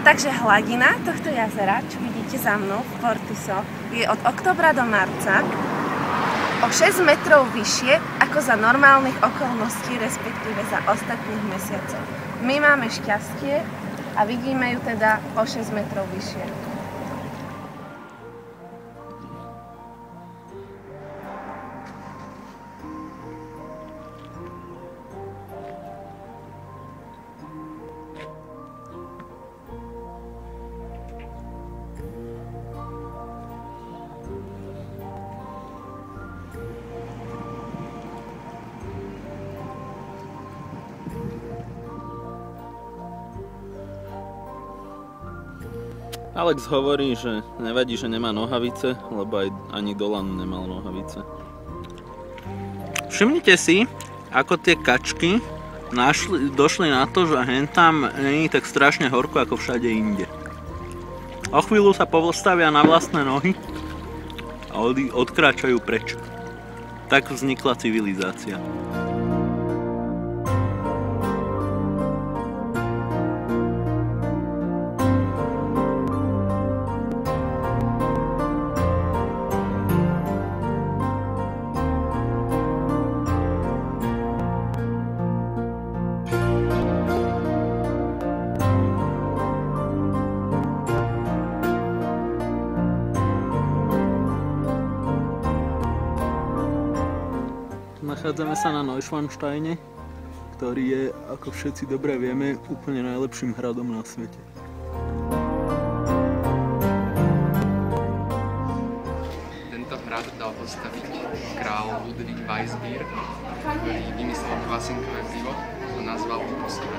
Takže hladina tohto jazera, čo vidíte za mnou v Fortiso, je od októbra do marca o 6 metrov vyššie ako za normálnych okolností, respektíve za ostatných mesiacov. My máme šťastie a vidíme ju teda o 6 metrov vyššie. Alex hovorí, že nevadí, že nemá nohavice, lebo aj ani Dolan nemal nohavice. Všimnite si, ako tie kačky došli na to, že hentam nie je tak strašne horko ako všade inde. O chvíľu sa postavia na vlastné nohy a odkráčajú preč. Tak vznikla civilizácia. Nachádzame sa na Neuschwansteine, ktorý je, ako všetci dobre vieme, úplne najlepším hradom na svete. Tento hrad dal postaviť král Ludwig Weissbier, ktorý vymyslel kvasinkové pivo a nazval ho po sebe.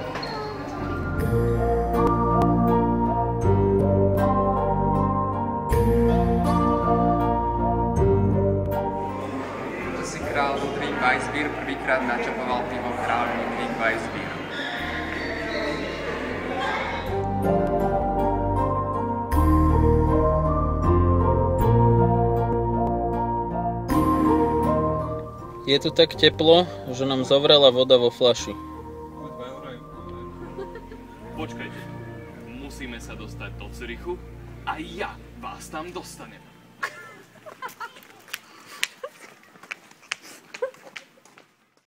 Král Ludwig Weissbier prvýkrát načapoval pivo král Ludwig Weissbier. Je tu tak teplo, že nám zovrela voda vo fľaši. Počkajte, musíme sa dostať do Zürichu a ja vás tam dostanem.